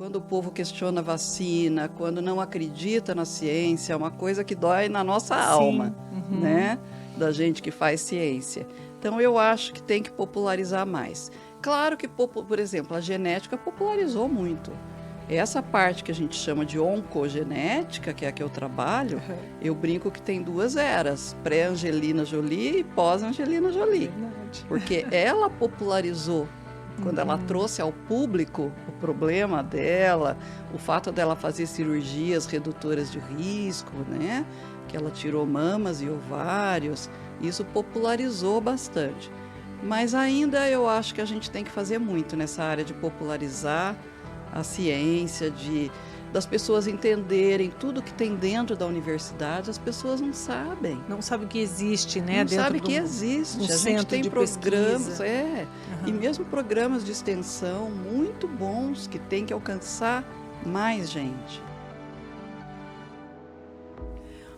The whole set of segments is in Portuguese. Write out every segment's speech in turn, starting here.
Quando o povo questiona a vacina, quando não acredita na ciência, é uma coisa que dói na nossa alma, né? Da gente que faz ciência. Então, eu acho que tem que popularizar mais. Claro que, por exemplo, a genética popularizou muito. Essa parte que a gente chama de oncogenética, que é a que eu trabalho, eu brinco que tem duas eras, pré-Angelina Jolie e pós-Angelina Jolie. Verdade. Porque ela popularizou, quando ela trouxe ao público o problema dela, o fato dela fazer cirurgias redutoras de risco, né? Que ela tirou mamas e ovários, isso popularizou bastante. Mas ainda eu acho que a gente tem que fazer muito nessa área de popularizar a ciência, das pessoas entenderem tudo que tem dentro da universidade. As pessoas não sabem. Não sabe que existe, né? Não dentro sabe que existe. A gente tem programas, e mesmo programas de extensão muito bons que tem que alcançar mais gente.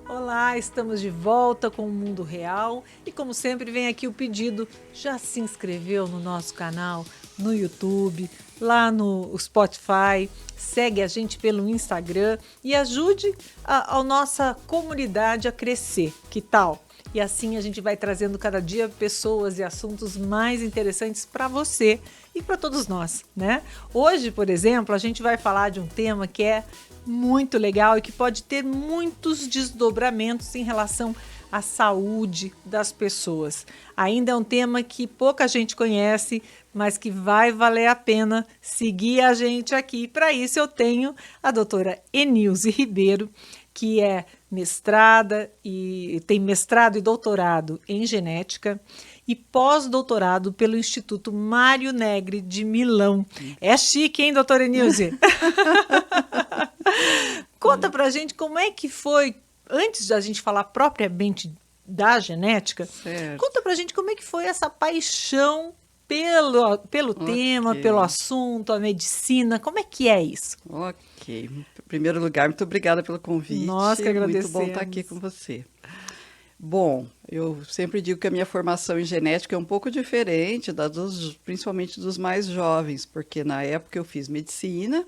Olá, estamos de volta com o Mundo Real e como sempre vem aqui o pedido, já se inscreveu no nosso canal, no YouTube, lá no Spotify, segue a gente pelo Instagram e ajude a nossa comunidade a crescer, que tal? E assim a gente vai trazendo cada dia pessoas e assuntos mais interessantes para você e para todos nós, né? Hoje, por exemplo, a gente vai falar de um tema que é muito legal e que pode ter muitos desdobramentos em relação à saúde das pessoas. Ainda é um tema que pouca gente conhece, mas que vai valer a pena seguir a gente aqui. Para isso eu tenho a doutora Enilze Ribeiro, que é mestrada e tem mestrado e doutorado em genética e pós-doutorado pelo Instituto Mário Negri de Milão. É chique, hein, doutora Enilze? Conta pra gente como é que foi, antes da gente falar propriamente da genética, Certo. Conta pra gente como é que foi essa paixão pelo tema, pelo assunto, a medicina, como é que é isso? Ok. Em primeiro lugar, muito obrigada pelo convite. Nós que agradecemos. Muito bom estar aqui com você. Bom, eu sempre digo que a minha formação em genética é um pouco diferente principalmente dos mais jovens, porque na época eu fiz medicina,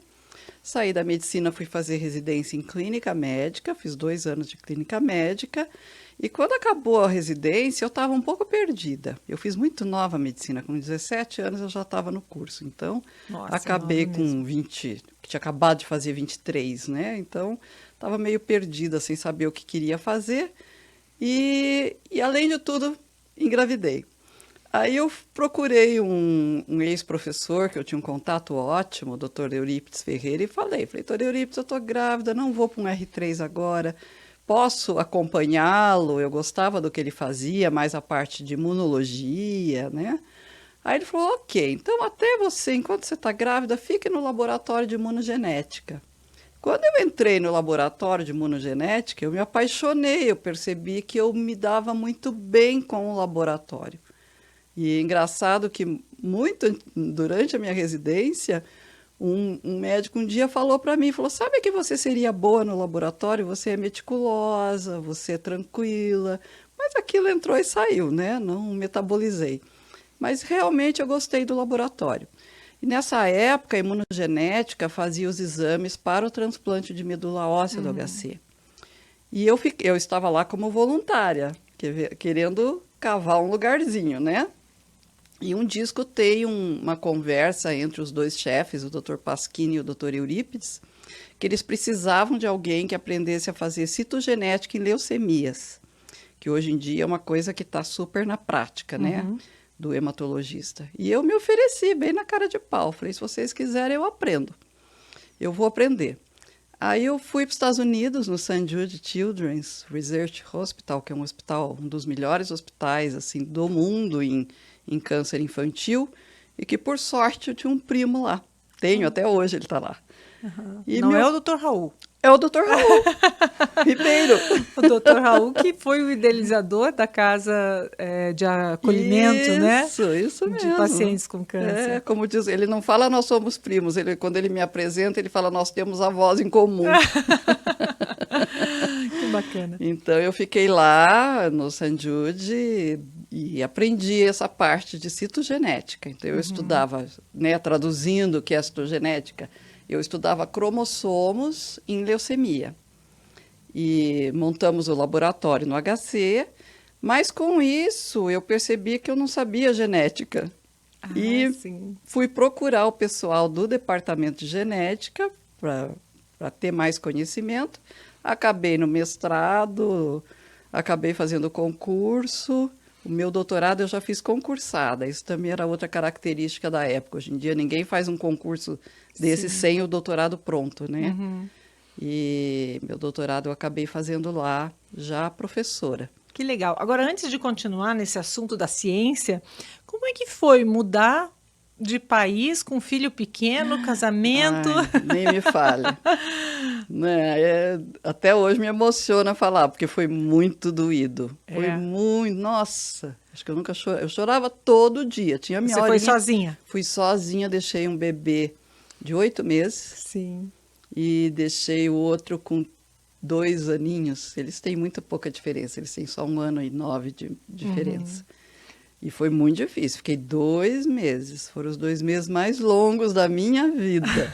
saí da medicina, fui fazer residência em clínica médica, fiz 2 anos de clínica médica, e quando acabou a residência eu estava um pouco perdida. Eu fiz muito nova medicina, com 17 anos eu já estava no curso, então acabei com 20, que tinha acabado de fazer 23, né? Então estava meio perdida, sem saber o que queria fazer, e além de tudo, engravidei. Aí eu procurei um ex-professor, que eu tinha um contato ótimo, o Dr. Eurípides Ferreira, e falei, Dr. Eurípides, eu estou grávida, não vou para um R3 agora, posso acompanhá-lo? Eu gostava do que ele fazia, mais a parte de imunologia, né? Aí ele falou, ok, então até você, enquanto você está grávida, fique no laboratório de imunogenética. Quando eu entrei no laboratório de imunogenética, eu me apaixonei, eu percebi que eu me dava muito bem com o laboratório. E é engraçado que durante a minha residência, um médico um dia falou para mim, sabe que você seria boa no laboratório? Você é meticulosa, você é tranquila. Mas aquilo entrou e saiu, né? Não metabolizei. Mas realmente eu gostei do laboratório. E nessa época, a imunogenética fazia os exames para o transplante de medula óssea do HC. E eu estava lá como voluntária, querendo cavar um lugarzinho, né? E um dia escutei uma conversa entre os dois chefes, o Dr. Pasquini e o Dr. Eurípides, que eles precisavam de alguém que aprendesse a fazer citogenética em leucemias, que hoje em dia é uma coisa que está super na prática, né, do hematologista. E eu me ofereci bem na cara de pau, falei, se vocês quiserem eu aprendo, eu vou aprender. Aí eu fui para os Estados Unidos, no St. Jude Children's Research Hospital, que é um dos melhores hospitais assim, do mundo em câncer infantil, e que, por sorte, eu tinha um primo lá. Tenho, até hoje ele está lá. E não é o Dr. Raul? É o Dr. Raul Ribeiro. O Dr. Raul, que foi o idealizador da casa de acolhimento, né? Isso mesmo. De pacientes com câncer. Como diz, ele não fala nós somos primos, quando ele me apresenta, ele fala nós temos avós em comum. Que bacana. Então, eu fiquei lá no St. Jude e aprendi essa parte de citogenética. Então, eu estudava, né, traduzindo o que é citogenética, Eu estudava cromossomos em leucemia. E montamos o laboratório no HC, mas com isso eu percebi que eu não sabia genética. E sim. fui procurar o pessoal do departamento de genética para ter mais conhecimento. Acabei no mestrado, acabei fazendo concurso. O meu doutorado eu já fiz concursada. Isso também era outra característica da época. Hoje em dia ninguém faz um concurso desse sem o doutorado pronto, né? Uhum. E meu doutorado eu acabei fazendo lá, já professora. Que legal. Agora, antes de continuar nesse assunto da ciência, como é que foi mudar de país com filho pequeno, casamento? Ai, nem me fale. Né, até hoje me emociona falar, porque foi muito doído. Foi muito, nossa, acho que eu nunca chorei. Eu chorava todo dia, tinha minha Você foi horinha. sozinha? Fui sozinha, deixei um bebê de 8 meses Sim. e deixei o outro com 2 aninhos. Eles têm muito pouca diferença, eles têm só 1 ano e 9 de diferença. E foi muito difícil, fiquei 2 meses, foram os 2 meses mais longos da minha vida.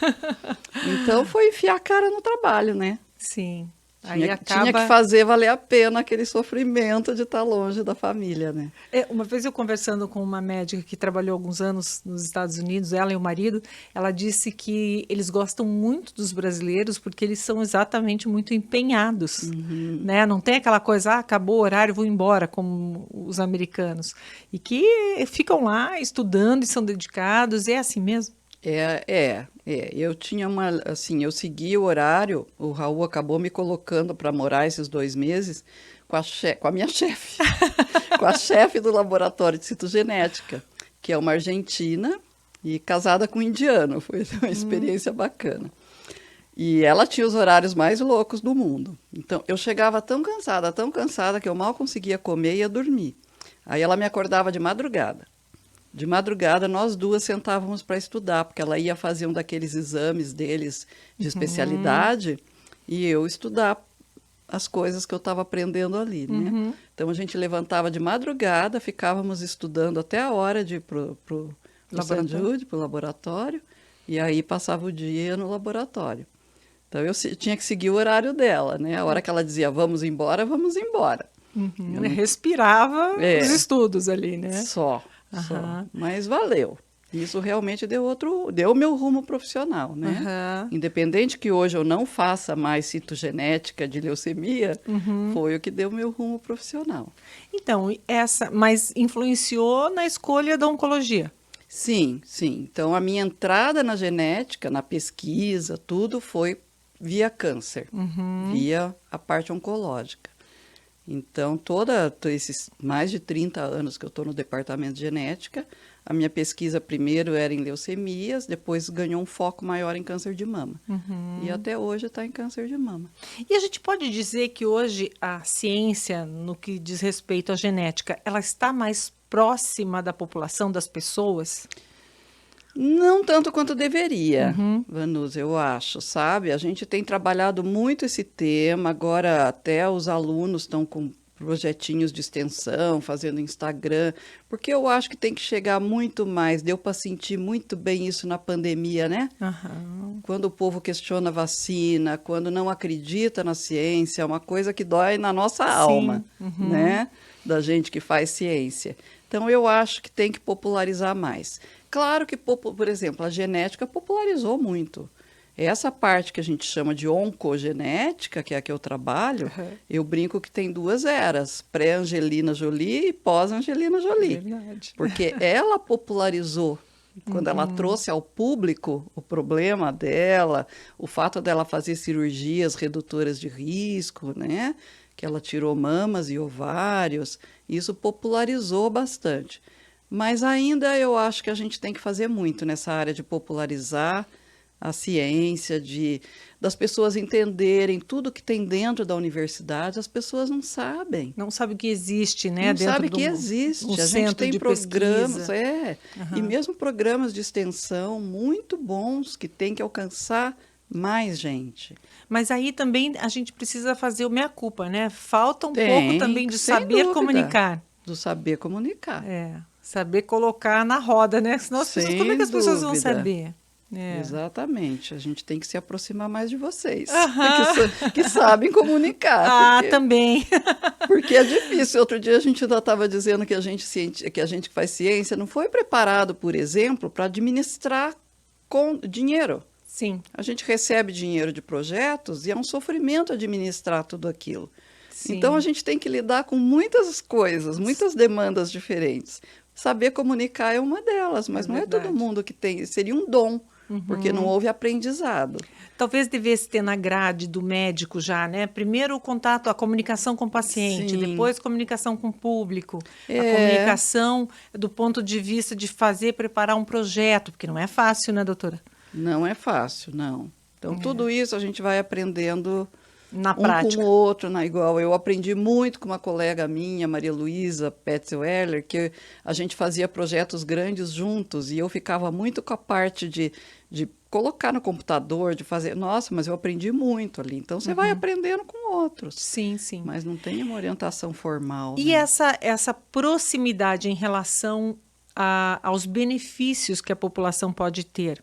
Então foi enfiar a cara no trabalho, né? Sim. Tinha que fazer valer a pena aquele sofrimento de estar longe da família, né? Uma vez eu conversando com uma médica que trabalhou alguns anos nos Estados Unidos, ela e o marido, ela disse que eles gostam muito dos brasileiros porque eles são exatamente muito empenhados, né? Não tem aquela coisa, acabou o horário, vou embora, como os americanos. E que ficam lá estudando e são dedicados, é assim mesmo? Eu tinha assim, eu segui o horário, o Raul acabou me colocando para morar esses 2 meses com a minha chefe, com a chefe do laboratório de citogenética, que é uma argentina e casada com um indiano, foi uma experiência bacana. E ela tinha os horários mais loucos do mundo. Então, eu chegava tão cansada, que eu mal conseguia comer e ia dormir. Aí ela me acordava de madrugada. De madrugada, nós duas sentávamos para estudar, porque ela ia fazer um daqueles exames deles de especialidade e eu estudar as coisas que eu estava aprendendo ali, né? Então, a gente levantava de madrugada, ficávamos estudando até a hora de ir para o St. Jude, para o laboratório, e aí passava o dia no laboratório. Então, eu tinha que seguir o horário dela, né? A hora que ela dizia, vamos embora, vamos embora. Não... Respirava os estudos ali, né? Só. Mas valeu. Isso realmente deu meu rumo profissional, né? Independente que hoje eu não faça mais citogenética de leucemia, foi o que deu meu rumo profissional. Então, mas influenciou na escolha da oncologia? Sim, sim. Então, a minha entrada na genética, na pesquisa, tudo foi via câncer, via a parte oncológica. Então, esses mais de 30 anos que eu estou no departamento de genética, a minha pesquisa primeiro era em leucemias, depois ganhou um foco maior em câncer de mama. E até hoje está em câncer de mama. E a gente pode dizer que hoje a ciência, no que diz respeito à genética, ela está mais próxima da população, das pessoas? Não tanto quanto deveria, Vanusa, eu acho, sabe? A gente tem trabalhado muito esse tema, agora até os alunos estão com projetinhos de extensão, fazendo Instagram, porque eu acho que tem que chegar muito mais. Deu para sentir muito bem isso na pandemia, né? Quando o povo questiona a vacina, quando não acredita na ciência, é uma coisa que dói na nossa alma, né? Da gente que faz ciência. Então, eu acho que tem que popularizar mais. Claro que, por exemplo, a genética popularizou muito. Essa parte que a gente chama de oncogenética, que é a que eu trabalho, eu brinco que tem 2 eras, pré-Angelina Jolie e pós-Angelina Jolie. Verdade. Porque ela popularizou, quando ela trouxe ao público o problema dela, o fato dela fazer cirurgias redutoras de risco, né? Que ela tirou mamas e ovários, isso popularizou bastante. Mas ainda eu acho que a gente tem que fazer muito nessa área de popularizar a ciência, das pessoas entenderem tudo que tem dentro da universidade. As pessoas não sabem. Não sabem que existe, né? Não sabem que existe. A gente tem programas, e mesmo programas de extensão muito bons que tem que alcançar mais gente. Mas aí também a gente precisa fazer o meia-culpa, né? Falta um pouco também de saber comunicar. Do saber comunicar. Saber colocar na roda, né? Senão as pessoas, como é que as pessoas vão saber? Exatamente. A gente tem que se aproximar mais de vocês, Aham. que sabem comunicar. Ah, também. Porque é difícil. Outro dia a gente ainda estava dizendo que que a gente que faz ciência não foi preparado, por exemplo, para administrar com dinheiro. Sim, A gente recebe dinheiro de projetos e é um sofrimento administrar tudo aquilo. sim. Então a gente tem que lidar com muitas coisas, muitas demandas diferentes. Saber comunicar é uma delas, mas não é todo verdade. mundo que tem. Seria um dom, porque não houve aprendizado. Talvez devesse ter na grade do médico já, né? Primeiro o contato, a comunicação com o paciente, Sim. depois comunicação com o público, a É. comunicação do ponto de vista de fazer, preparar um projeto, porque não é fácil, né, doutora? Não é fácil, não. Então, tudo isso a gente vai aprendendo Na um prática. com o outro, na igual. Eu aprendi muito com uma colega minha, Maria Luísa Petzelweller, que a gente fazia projetos grandes juntos e eu ficava muito com a parte de colocar no computador, de fazer. Nossa, mas eu aprendi muito ali. Então, você vai aprendendo com outros. Sim, sim. Mas não tem uma orientação formal. E né? essa proximidade em relação aos benefícios que a população pode ter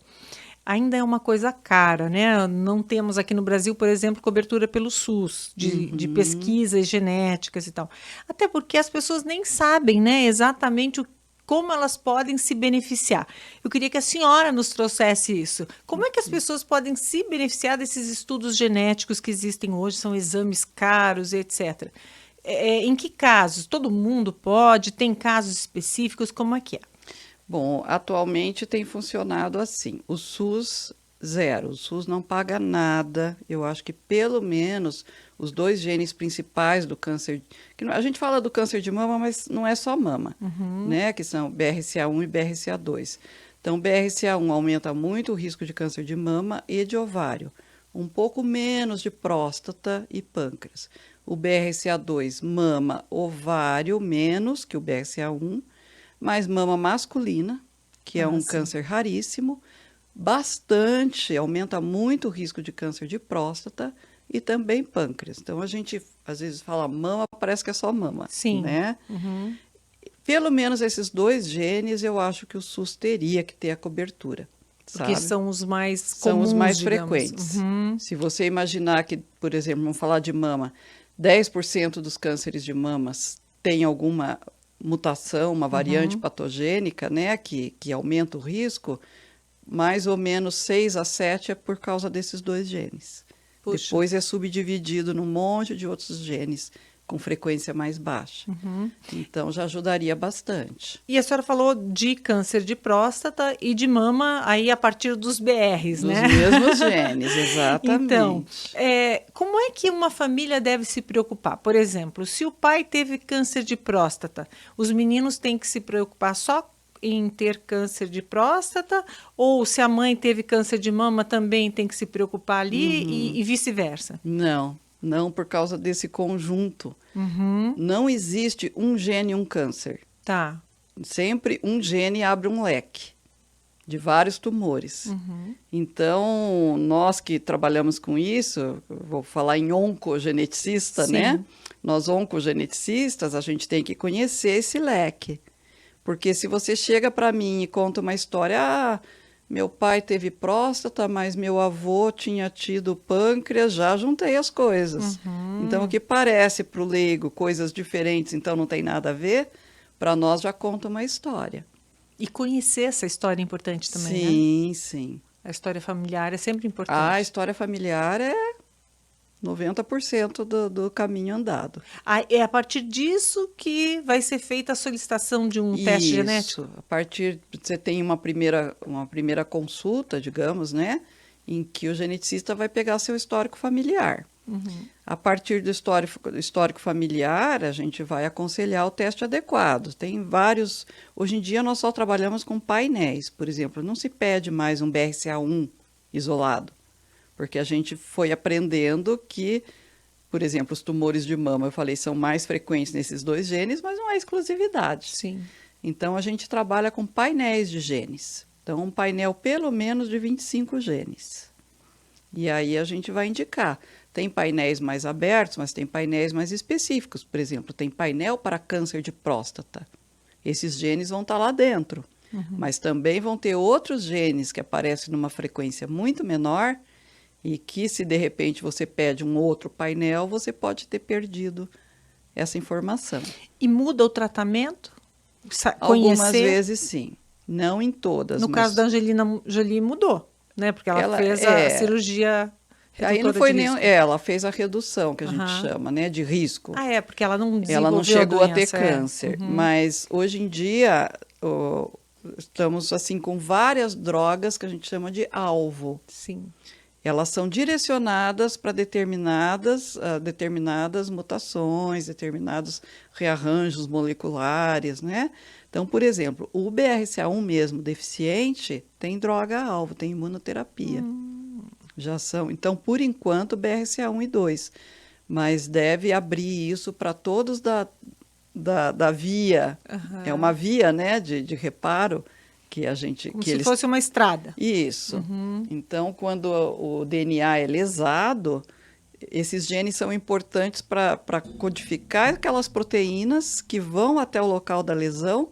ainda é uma coisa cara, né? Não temos aqui no Brasil, por exemplo, cobertura pelo SUS, de pesquisas genéticas e tal. Até porque as pessoas nem sabem, né, exatamente como elas podem se beneficiar. Eu queria que a senhora nos trouxesse isso. Como é que as pessoas podem se beneficiar desses estudos genéticos que existem hoje? São exames caros, etc. Em que casos? Todo mundo pode? Tem casos específicos? Como é que é? Bom, atualmente tem funcionado assim. O SUS, zero. O SUS não paga nada. Eu acho que pelo menos os 2 genes principais do câncer. A gente fala do câncer de mama, mas não é só mama, né? Que são BRCA1 e BRCA2. Então, BRCA1 aumenta muito o risco de câncer de mama e de ovário, um pouco menos de próstata e pâncreas. O BRCA2, mama, ovário, menos que o BRCA1. Mais mama masculina, que é um câncer raríssimo, bastante, aumenta muito o risco de câncer de próstata e também pâncreas. Então, a gente às vezes fala mama, parece que é só mama, Sim. né? Pelo menos esses 2 genes, eu acho que o SUS teria que ter a cobertura, Porque sabe? são os mais São comuns, os mais digamos. frequentes. Se você imaginar que, por exemplo, vamos falar de mama, 10% dos cânceres de mamas têm alguma mutação, uma variante patogênica, né, que aumenta o risco, mais ou menos 6 a 7 é por causa desses 2 genes. Puxa. Depois é subdividido num monte de outros genes com frequência mais baixa. Então, já ajudaria bastante. E a senhora falou de câncer de próstata e de mama aí a partir dos BRs, Dos né? mesmos genes, exatamente. Então, como é que uma família deve se preocupar? Por exemplo, se o pai teve câncer de próstata, os meninos têm que se preocupar só em ter câncer de próstata? Ou se a mãe teve câncer de mama, também tem que se preocupar ali e vice-versa? Não por causa desse conjunto. Não existe um gene e um câncer. Tá. Sempre um gene abre um leque de vários tumores. Então, nós que trabalhamos com isso, vou falar em oncogeneticista, Sim. né? Nós oncogeneticistas, a gente tem que conhecer esse leque. Porque se você chega para mim e conta uma história, meu pai teve próstata, mas meu avô tinha tido pâncreas, já juntei as coisas. Então, o que parece para o leigo coisas diferentes, então não tem nada a ver, para nós já conta uma história. E conhecer essa história é importante também, né? Sim, sim. A história familiar é sempre importante. A história familiar é 90% do caminho andado. É a partir disso que vai ser feita a solicitação de um teste genético? Isso. A partir, você tem uma primeira consulta, digamos, né? Em que o geneticista vai pegar seu histórico familiar. A partir do histórico familiar, a gente vai aconselhar o teste adequado. Tem vários... Hoje em dia, nós só trabalhamos com painéis, por exemplo. Não se pede mais um BRCA1 isolado, porque a gente foi aprendendo que, por exemplo, os tumores de mama, eu falei, são mais frequentes nesses 2 genes, mas não é exclusividade. Sim. Então, a gente trabalha com painéis de genes. Então, um painel pelo menos de 25 genes. E aí a gente vai indicar. Tem painéis mais abertos, mas tem painéis mais específicos. Por exemplo, tem painel para câncer de próstata. Esses genes vão estar lá dentro. Mas também vão ter outros genes que aparecem numa frequência muito menor e que, se de repente você pede um outro painel, você pode ter perdido essa informação. E muda o tratamento? Algumas Conhecer? vezes sim, não em todas. No mas caso da Angelina Jolie mudou, né? Porque ela ela fez a cirurgia aí não redutora foi de nem risco. ela fez a redução que a gente Aham. chama, né, de risco. Ah, é, porque ela não Ela não desenvolveu chegou a a ter doença. É. câncer, mas hoje em dia estamos assim com várias drogas que a gente chama de alvo. Sim. Elas são direcionadas para determinadas mutações, determinados rearranjos moleculares, né? Então, por exemplo, o BRCA1 mesmo deficiente tem droga-alvo, tem imunoterapia. Já são. Então, por enquanto, BRCA1 e 2. Mas deve abrir isso para todos da via. É uma via, né, de reparo que a gente. Como que se eles... fosse uma estrada. Isso. Então, quando o DNA é lesado, esses genes são importantes para codificar aquelas proteínas que vão até o local da lesão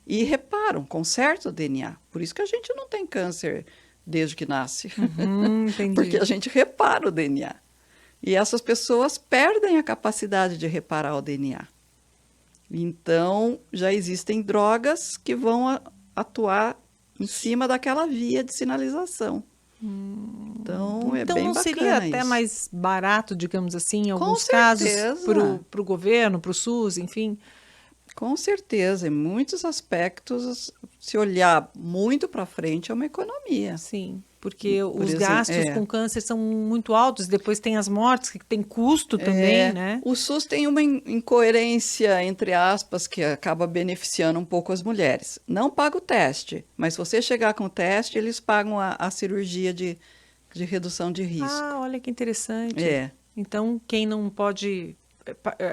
e reparam, consertam o DNA. Por isso que a gente não tem câncer desde que nasce. Entendi. Porque a gente repara o DNA. E essas pessoas perdem a capacidade de reparar o DNA. Então, já existem drogas que vão atuar em cima daquela via de sinalização. Então, é Então bem não bacana seria até isso. mais barato, digamos assim, em Com alguns casos, certeza. para o governo, para o SUS, enfim? Com certeza, em muitos aspectos, se olhar muito para frente, é uma economia. Sim, porque os exemplo, gastos com câncer são muito altos, depois tem as mortes, que tem custo também, né? O SUS tem uma incoerência, entre aspas, que acaba beneficiando um pouco as mulheres. Não paga o teste, mas se você chegar com o teste, eles pagam a cirurgia de redução de risco. Ah, olha que interessante. É. Então, quem não pode,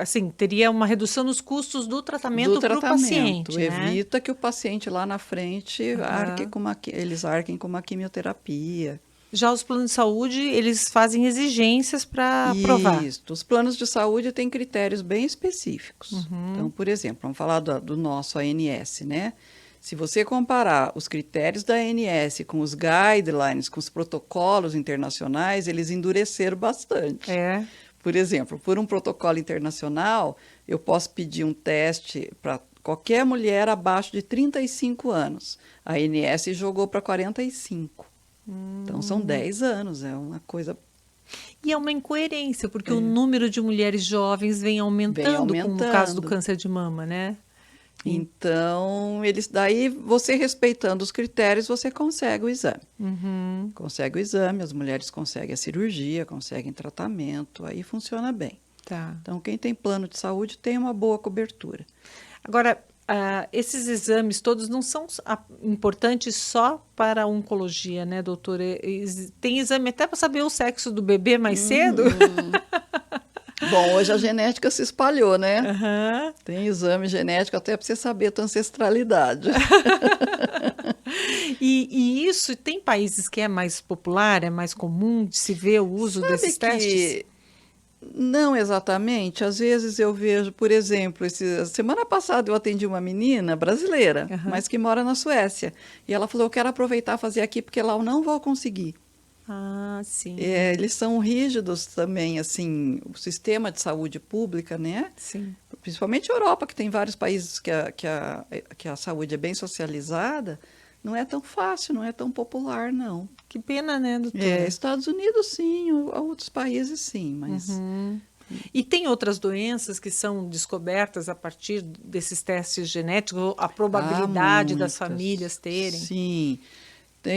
assim, teria uma redução nos custos do tratamento para o paciente, né? Evita que o paciente lá na frente eles arquem com uma quimioterapia. Já os planos de saúde, eles fazem exigências para provar. Isso. Os planos de saúde têm critérios bem específicos. Então, por exemplo, vamos falar do nosso ANS, né? Se você comparar os critérios da ANS com os guidelines, com os protocolos internacionais, eles endureceram bastante. É. Por exemplo, por um protocolo internacional, eu posso pedir um teste para qualquer mulher abaixo de 35 anos. A ANS jogou para 45. Então, são 10 anos, é uma coisa... E é uma incoerência, porque o número de mulheres jovens vem aumentando, como no caso do câncer de mama, né? Então, você respeitando os critérios, você consegue o exame. Consegue o exame, as mulheres conseguem a cirurgia, conseguem tratamento, aí funciona bem. Tá. Então, quem tem plano de saúde tem uma boa cobertura. Agora, esses exames todos não são importantes só para a oncologia, né, doutora? Tem exame até para saber o sexo do bebê mais cedo? Bom, hoje a genética se espalhou, né? Uhum. Tem exame genético até para você saber a tua ancestralidade. E isso, tem países que é mais popular, é mais comum de se ver o uso desses testes? Não exatamente. Às vezes eu vejo, por exemplo, semana passada eu atendi uma menina brasileira, mas que mora na Suécia. E ela falou, eu quero aproveitar e fazer aqui, porque lá eu não vou conseguir. Ah, sim. Eles são rígidos também, assim, o sistema de saúde pública, né? Sim. Principalmente a Europa, que tem vários países que a saúde é bem socializada, não é tão fácil, não é tão popular, não. Que pena, né, doutora? Estados Unidos, sim, outros países, sim, mas... E tem outras doenças que são descobertas a partir desses testes genéticos, a probabilidade das famílias terem? Sim.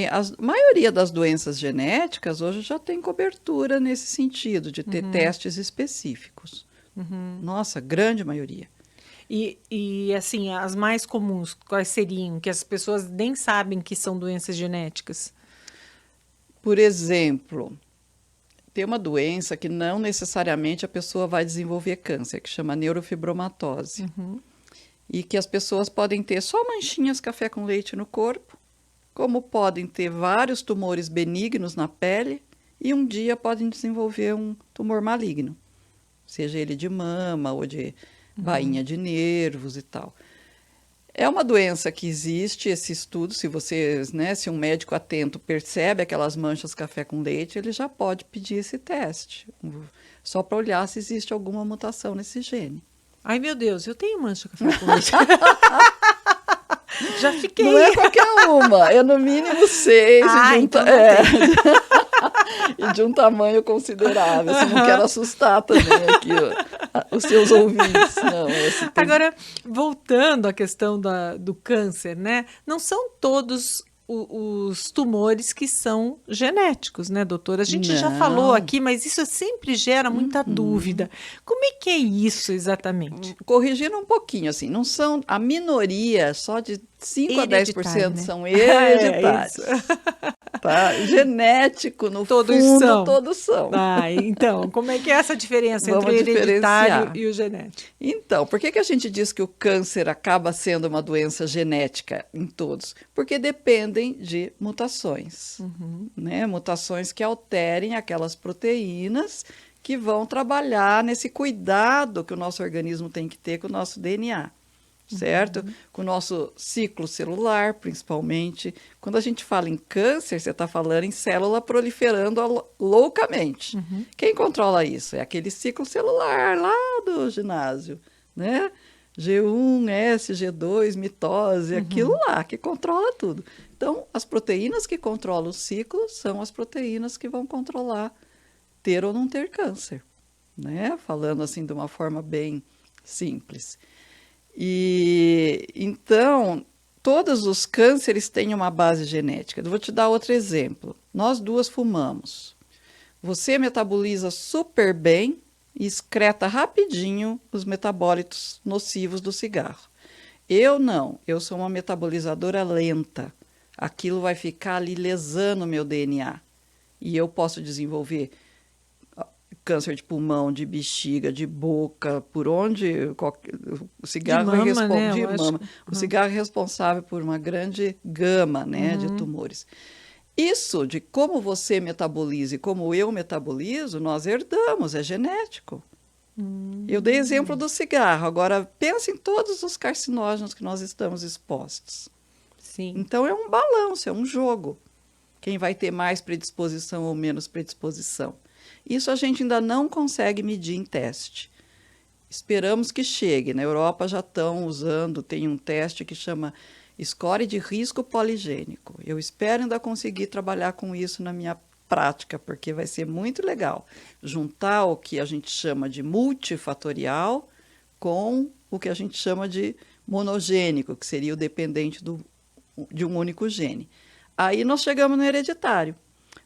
A maioria das doenças genéticas hoje já tem cobertura nesse sentido, de ter testes específicos. Nossa, grande maioria. E, assim, as mais comuns, quais seriam? Que as pessoas nem sabem que são doenças genéticas? Por exemplo, tem uma doença que não necessariamente a pessoa vai desenvolver câncer, que chama neurofibromatose. E que as pessoas podem ter só manchinhas café com leite no corpo, como podem ter vários tumores benignos na pele e um dia podem desenvolver um tumor maligno, seja ele de mama ou de bainha de nervos e tal. É uma doença que existe, esse estudo, se vocês, né, se um médico atento percebe aquelas manchas café com leite, ele já pode pedir esse teste, só para olhar se existe alguma mutação nesse gene. Ai, meu Deus, eu tenho mancha café com leite. Já fiquei. Não é qualquer uma, é no mínimo 6 Então e de um tamanho considerável. Você não quer assustar também aqui os seus ouvintes. Não, Agora, voltando à questão do câncer, né? Não são todos os tumores que são genéticos, né, doutora? A gente já falou aqui, mas isso sempre gera muita dúvida. Como é que é isso exatamente? Corrigindo um pouquinho, assim, não são a minoria, só de 5 a 10%, né? São hereditários. Tá? Genético, no fundo, todos são. Então, como é que é essa diferença entre o hereditário e o genético? Então, por que a gente diz que o câncer acaba sendo uma doença genética em todos? Porque dependem de mutações, né? Mutações que alterem aquelas proteínas que vão trabalhar nesse cuidado que o nosso organismo tem que ter com o nosso DNA. Certo? Com o nosso ciclo celular, principalmente. Quando a gente fala em câncer, você está falando em célula proliferando loucamente. Quem controla isso? É aquele ciclo celular lá do ginásio, né? G1, S, G2, mitose, aquilo lá que controla tudo. Então, as proteínas que controlam o ciclo são as proteínas que vão controlar ter ou não ter câncer, né? Falando assim de uma forma bem simples. E então, todos os cânceres têm uma base genética. Eu vou te dar outro exemplo. Nós duas fumamos. Você metaboliza super bem e excreta rapidinho os metabólitos nocivos do cigarro. Eu não, eu sou uma metabolizadora lenta. Aquilo vai ficar ali lesando o meu DNA. E eu posso desenvolver câncer de pulmão, de bexiga, de boca, por onde o cigarro de mama, né? de mama. O cigarro é responsável por uma grande gama, né, de tumores. Isso de como você metaboliza e como eu metabolizo, nós herdamos, é genético. Eu dei exemplo do cigarro, agora pensa em todos os carcinógenos que nós estamos expostos. Sim. Então é um balanço, é um jogo. Quem vai ter mais predisposição ou menos predisposição. Isso a gente ainda não consegue medir em teste. Esperamos que chegue. Na Europa já estão usando, tem um teste que chama score de risco poligênico. Eu espero ainda conseguir trabalhar com isso na minha prática, porque vai ser muito legal. Juntar o que a gente chama de multifatorial com o que a gente chama de monogênico, que seria o dependente de um único gene. Aí nós chegamos no hereditário.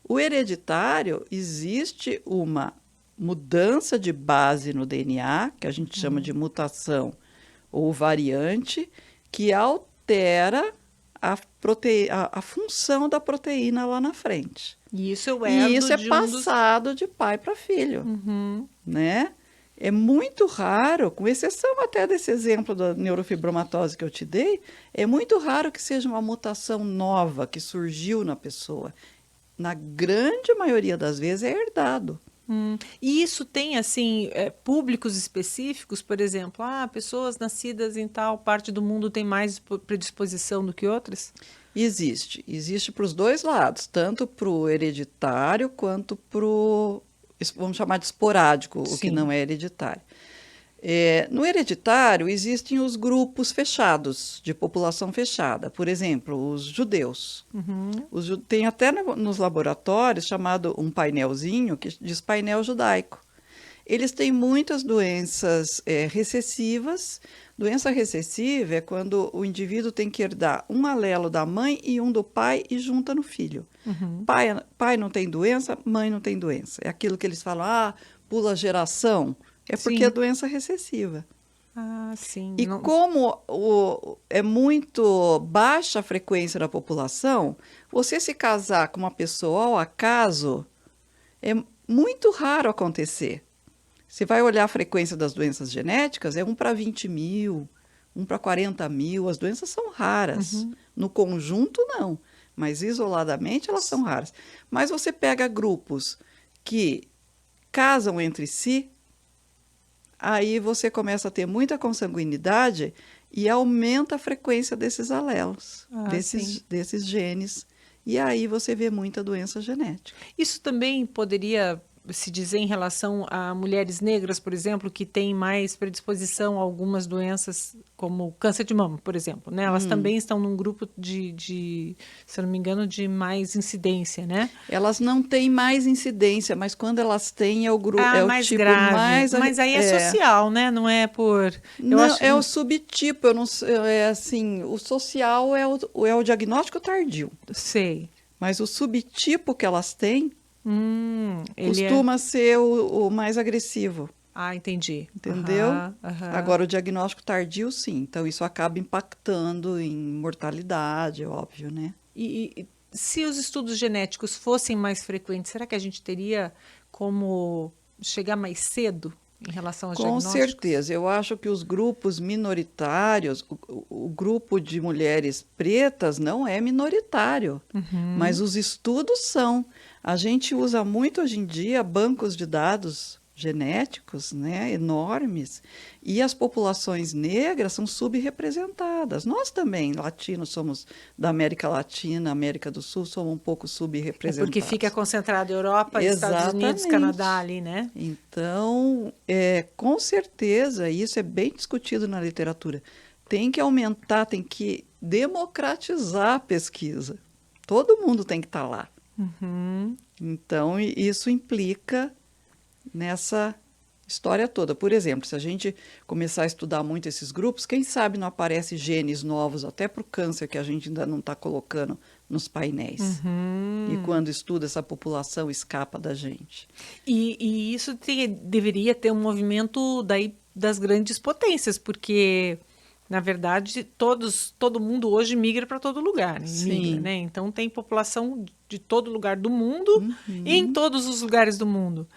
O hereditário, existe uma mudança de base no DNA, que a gente chama de mutação ou variante, que altera a função da proteína lá na frente. E isso eu herdo e isso é passado de pai para filho, né? É muito raro, com exceção até desse exemplo da neurofibromatose que eu te dei, é muito raro que seja uma mutação nova que surgiu na pessoa. Na grande maioria das vezes é herdado. E isso tem, assim, públicos específicos? Por exemplo, pessoas nascidas em tal parte do mundo têm mais predisposição do que outras? Existe. Existe para os dois lados, tanto para o hereditário quanto para o, vamos chamar de esporádico, o que não é hereditário. No hereditário, existem os grupos fechados, de população fechada. Por exemplo, os judeus. Tem até nos laboratórios chamado um painelzinho, que diz painel judaico. Eles têm muitas doenças recessivas. Doença recessiva é quando o indivíduo tem que herdar um alelo da mãe e um do pai e junta no filho. Pai não tem doença, mãe não tem doença. É aquilo que eles falam, pula geração. É porque é doença recessiva. Sim. E como é muito baixa a frequência da população, você se casar com uma pessoa ao acaso é muito raro acontecer. Você vai olhar a frequência das doenças genéticas, é 1 para 20 mil, 1 para 40 mil. As doenças são raras. No conjunto, não. Mas isoladamente, elas são raras. Mas você pega grupos que casam entre si, aí você começa a ter muita consanguinidade e aumenta a frequência desses alelos, Sim. desses genes. E aí você vê muita doença genética. Isso também poderia se dizer em relação a mulheres negras, por exemplo, que têm mais predisposição a algumas doenças, como câncer de mama, por exemplo, né? Elas também estão num grupo se eu não me engano, de mais incidência, né? Elas não têm mais incidência, mas quando elas têm Ah, é o mais tipo grave. mais Mas aí é social, né? Não é por... Eu não, acho... é o subtipo, eu não sei, é assim, o social é o diagnóstico tardio, Sei. mas o subtipo que elas têm Ele é... costuma ser o mais agressivo, Ah, entendi. entendeu? Aham. Agora, o diagnóstico tardio, sim, então isso acaba impactando em mortalidade, é óbvio, né? E se os estudos genéticos fossem mais frequentes, será que a gente teria como chegar mais cedo em relação aos Com diagnósticos? certeza, eu acho que os grupos minoritários, o grupo de mulheres pretas não é minoritário, mas os estudos são. A gente usa muito hoje em dia bancos de dados genéticos, né, enormes, e as populações negras são subrepresentadas. Nós também, latinos, somos da América Latina, América do Sul, somos um pouco É porque fica subrepresentados. concentrado Europa, Estados Unidos, Canadá Exatamente. ali, né? Então, com certeza, isso é bem discutido na literatura. Tem que aumentar, tem que democratizar a pesquisa. Todo mundo tem que estar lá. Então, isso implica nessa história toda. Por exemplo, se a gente começar a estudar muito esses grupos, quem sabe não aparece genes novos até para o câncer que a gente ainda não está colocando nos painéis. E quando estuda, essa população escapa da gente. E isso deveria ter um movimento daí das grandes potências, porque, na verdade, todo mundo hoje migra para todo lugar, né? Migra, Sim. né? Então tem população de todo lugar do mundo e em todos os lugares do mundo.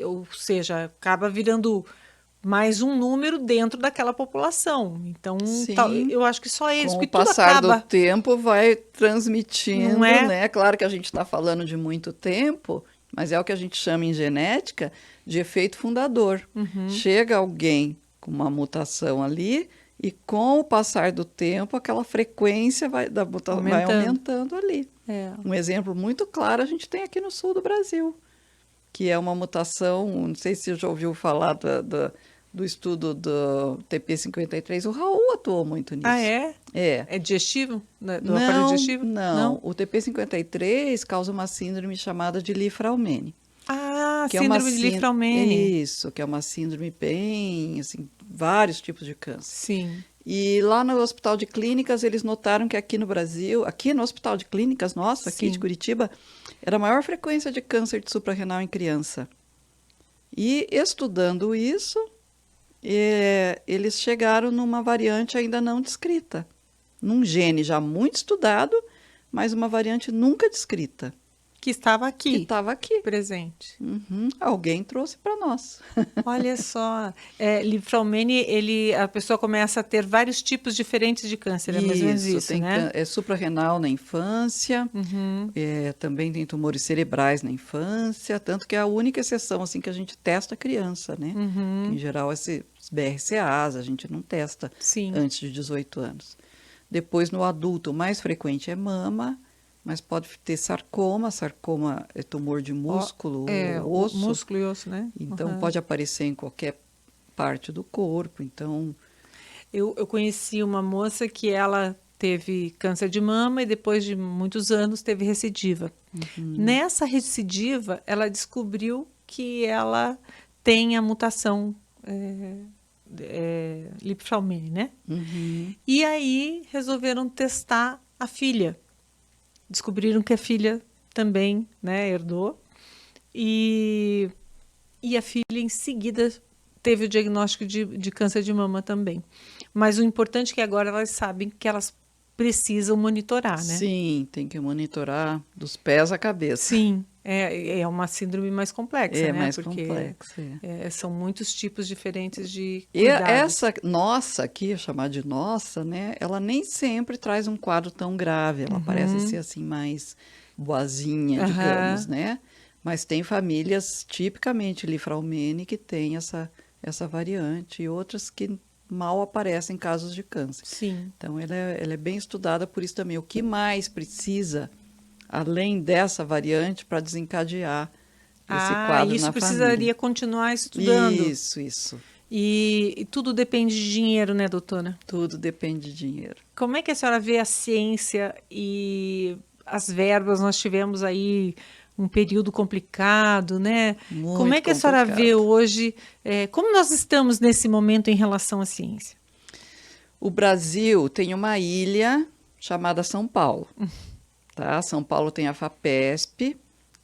Ou seja, acaba virando mais um número dentro daquela população. Então, Sim, eu acho que só eles, com o porque tudo passar do acaba, tempo vai não transmitindo, é? né? Claro que a gente está falando de muito tempo, mas é o que a gente chama em genética de efeito fundador. Chega alguém com uma mutação ali e com o passar do tempo aquela frequência vai Aumentando. aumentando ali. É. Um exemplo muito claro a gente tem aqui no sul do Brasil, que é uma mutação, não sei se você já ouviu falar do estudo do TP53, o Raul atuou muito Ah, nisso. é? É. É digestivo? Do aparelho Não, digestivo? não. Não? O TP53 causa uma síndrome chamada de Li-Fraumeni, Ah, que é uma síndrome de Li-Fraumeni. isso, que é uma síndrome bem, assim, vários tipos de câncer. Sim. E lá no Hospital de Clínicas, eles notaram que aqui no Brasil, aqui no Hospital de Clínicas, nosso, aqui de Sim. Curitiba, era a maior frequência de câncer de suprarrenal em criança. E estudando isso, eles chegaram numa variante ainda não descrita, num gene já muito estudado, mas uma variante nunca descrita, Que estava que aqui, estava aqui. presente. Alguém trouxe para nós. Olha só. Li-Fraumeni, a pessoa começa a ter vários tipos diferentes de câncer. É mais ou menos Isso, isso, né? é suprarrenal na infância, também tem tumores cerebrais na infância, tanto que é a única exceção assim que a gente testa a criança, né? Que, em geral, esses BRCAs a gente não testa Sim. antes de 18 anos. Depois, no adulto, o mais frequente é mama, mas pode ter sarcoma. Sarcoma é tumor de músculo, osso. Músculo e osso, né? Então, pode aparecer em qualquer parte do corpo. Então, Eu conheci uma moça que ela teve câncer de mama e depois de muitos anos teve recidiva. Nessa recidiva, ela descobriu que ela tem a mutação Li-Fraumeni, né? E aí resolveram testar a filha. Descobriram que a filha também, né, herdou. E a filha, em seguida, teve o diagnóstico de câncer de mama também. Mas o importante é que agora elas sabem que elas precisam monitorar, né? sim, tem que monitorar dos pés à cabeça. Sim, é uma síndrome mais complexa, É né? mais Porque complexo. são muitos tipos diferentes de E cuidados. essa nossa aqui, chamar de nossa, né? Ela nem sempre traz um quadro tão grave. Ela parece ser assim mais boazinha, digamos, né? Mas tem famílias tipicamente Li-Fraumeni que tem essa essa variante e outras que mal aparecem em casos de câncer. Sim. Então, ela é bem estudada por isso também. O que mais precisa, além dessa variante, para desencadear esse quadro isso na precisaria família? continuar estudando. Isso. E tudo depende de dinheiro, né, doutora? Tudo depende de dinheiro. Como é que a senhora vê a ciência e as verbas? Nós tivemos aí um período complicado, né? Muito Como é que a senhora vê complicado. hoje, como nós estamos nesse momento em relação à ciência? O Brasil tem uma ilha chamada São Paulo. Tá? São Paulo tem a FAPESP,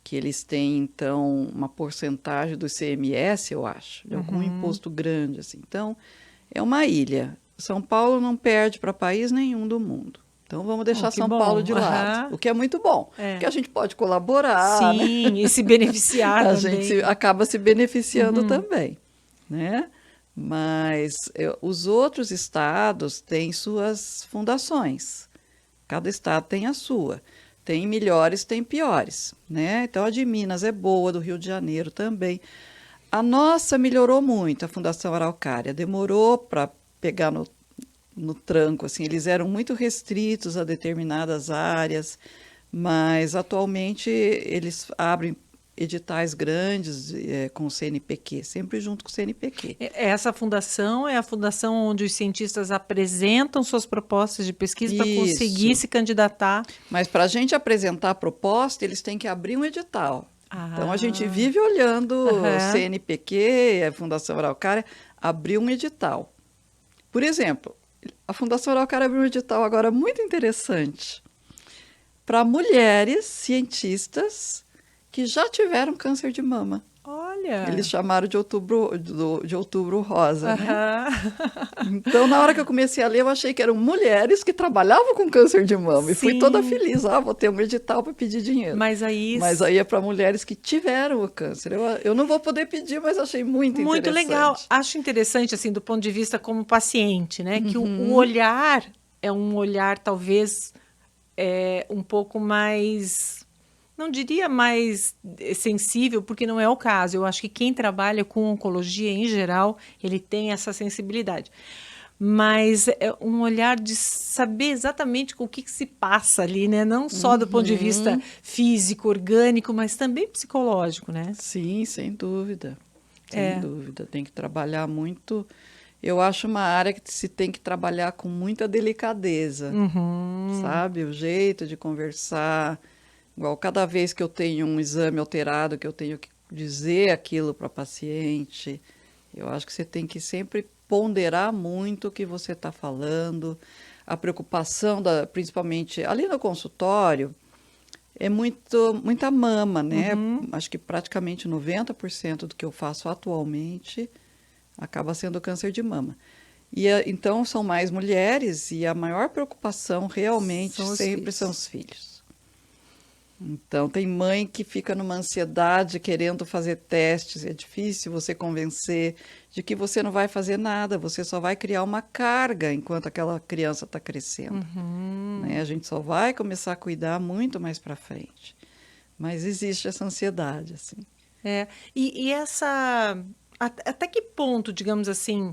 que eles têm, então, uma porcentagem do ICMS, eu acho, de algum imposto grande. Assim. Então, é uma ilha. São Paulo não perde para país nenhum do mundo. Então, vamos deixar Que São bom. Paulo de lado, o que é muito bom, porque a gente pode colaborar, né? Sim, e se beneficiar A também. gente acaba se beneficiando também, né? Mas os outros estados têm suas fundações. Cada estado tem a sua. Tem melhores, tem piores, né? Então, a de Minas é boa, do Rio de Janeiro também. A nossa melhorou muito, a Fundação Araucária. Demorou para pegar no tranco, assim. Eles eram muito restritos a determinadas áreas, mas atualmente eles abrem editais grandes com o CNPq, sempre junto com o CNPq. Essa fundação é a fundação onde os cientistas apresentam suas propostas de pesquisa para conseguir se candidatar. Mas para a gente apresentar a proposta, eles têm que abrir um edital. Então, a gente vive olhando o CNPq, a Fundação Araucária, abrir um edital. Por exemplo, a Fundação Araucária abriu um edital agora muito interessante para mulheres cientistas que já tiveram câncer de mama. Olha! Eles chamaram de outubro rosa, né? Então, na hora que eu comecei a ler, eu achei que eram mulheres que trabalhavam com câncer de mama. Sim. E fui toda feliz. Vou ter um edital para pedir dinheiro. Mas aí é para mulheres que tiveram o câncer. Eu não vou poder pedir, mas achei muito interessante. Muito legal. Acho interessante, assim, do ponto de vista como paciente, né? Que o olhar é um olhar, talvez, um pouco mais... Não diria mais sensível, porque não é o caso. Eu acho que quem trabalha com oncologia, em geral, ele tem essa sensibilidade. Mas é um olhar de saber exatamente com o que se passa ali, né? Não só do ponto de vista físico, orgânico, mas também psicológico, né? Sim, sem dúvida. Sem dúvida. Tem que trabalhar muito. Eu acho uma área que se tem que trabalhar com muita delicadeza, sabe? O jeito de conversar. Igual cada vez que eu tenho um exame alterado, que eu tenho que dizer aquilo para a paciente, eu acho que você tem que sempre ponderar muito o que você está falando. A preocupação, principalmente ali no consultório, é muita mama, né? Acho que praticamente 90% do que eu faço atualmente acaba sendo câncer de mama. Então, são mais mulheres e a maior preocupação realmente sempre são os filhos. Então, tem mãe que fica numa ansiedade querendo fazer testes. É difícil você convencer de que você não vai fazer nada, você só vai criar uma carga enquanto aquela criança está crescendo. Né? A gente só vai começar a cuidar muito mais para frente. Mas existe essa ansiedade, assim. E essa... Até que ponto, digamos assim,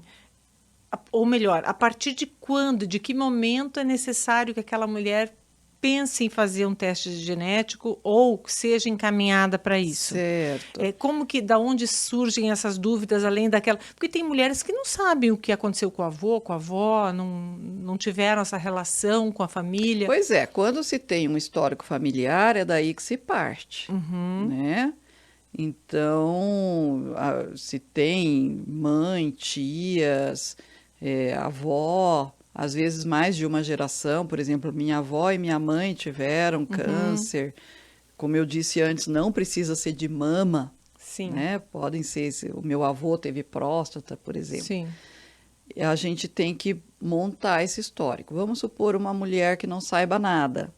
ou melhor, a partir de quando, de que momento é necessário que aquela mulher pense em fazer um teste genético ou seja encaminhada para isso? Certo. Como que, da onde surgem essas dúvidas, além daquela... Porque tem mulheres que não sabem o que aconteceu com o avô, com a avó, não tiveram essa relação com a família. Pois é, quando se tem um histórico familiar, é daí que se parte, né? Então, se tem mãe, tias, avó, às vezes mais de uma geração, por exemplo, minha avó e minha mãe tiveram câncer. Como eu disse antes, não precisa ser de mama, Sim. Né? Podem ser, o meu avô teve próstata, por exemplo. Sim. A gente tem que montar esse histórico. Vamos supor uma mulher que não saiba nada.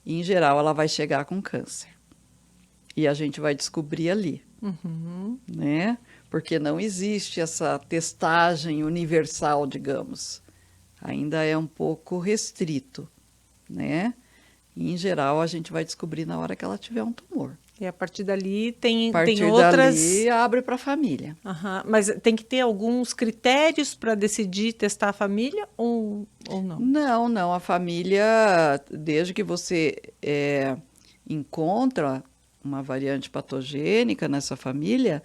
E, em geral, ela vai chegar com câncer. E a gente vai descobrir ali, né? Porque não existe essa testagem universal, digamos. Ainda é um pouco restrito, né? E, em geral, a gente vai descobrir na hora que ela tiver um tumor. E a partir dali tem A partir outras... dali, abre para a família. Aham. Mas tem que ter alguns critérios para decidir testar a família ou não? Não, não. A família, desde que você encontra uma variante patogênica nessa família,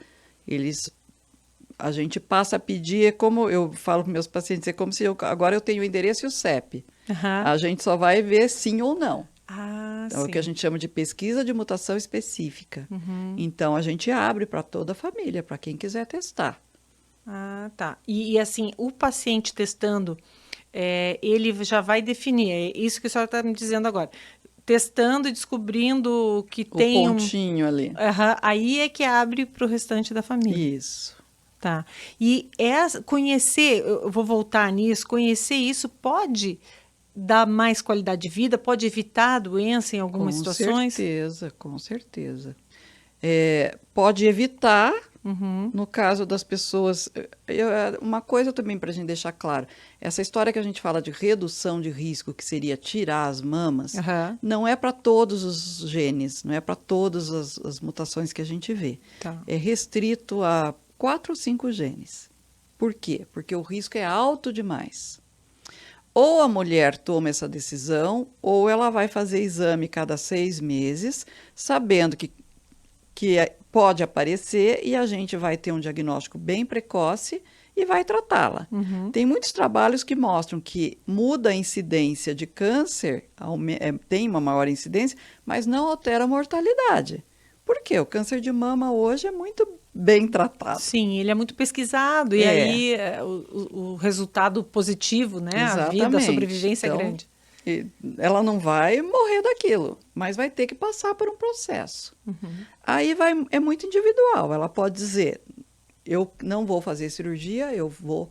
a gente passa a pedir, é como eu falo para meus pacientes, é como se agora eu tenho o endereço e o CEP. Aham. A gente só vai ver sim ou não. Ah, Então, é o que a sim. gente chama de pesquisa de mutação específica. Então, a gente abre para toda a família, para quem quiser testar. Ah, tá. E assim, o paciente testando, ele já vai definir, é isso que a senhora está me dizendo agora. Testando e descobrindo que O tem pontinho ali. Aham, aí é que abre para o restante da família. Isso. Tá. E conhecer, eu vou voltar nisso, conhecer isso pode dar mais qualidade de vida, pode evitar a doença em algumas situações? Com certeza. Pode evitar, Uhum. no caso das pessoas. Uma coisa também para a gente deixar claro: essa história que a gente fala de redução de risco, que seria tirar as mamas, Aham. não é para todos os genes, não é para todas as mutações que a gente vê. Tá. É restrito a 4 ou 5 genes. Por quê? Porque o risco é alto demais. Ou a mulher toma essa decisão, ou ela vai fazer exame cada 6 meses, sabendo que pode aparecer e a gente vai ter um diagnóstico bem precoce e vai tratá-la. Uhum. Tem muitos trabalhos que mostram que muda a incidência de câncer, tem uma maior incidência, mas não altera a mortalidade. Por quê? O câncer de mama hoje é muito bem tratado. Sim, ele é muito pesquisado, e aí o resultado positivo, né? Exatamente. A vida, a sobrevivência Então, é grande. ela não vai morrer daquilo, mas vai ter que passar por um processo. Aí é muito individual. Ela pode dizer, eu não vou fazer cirurgia, eu vou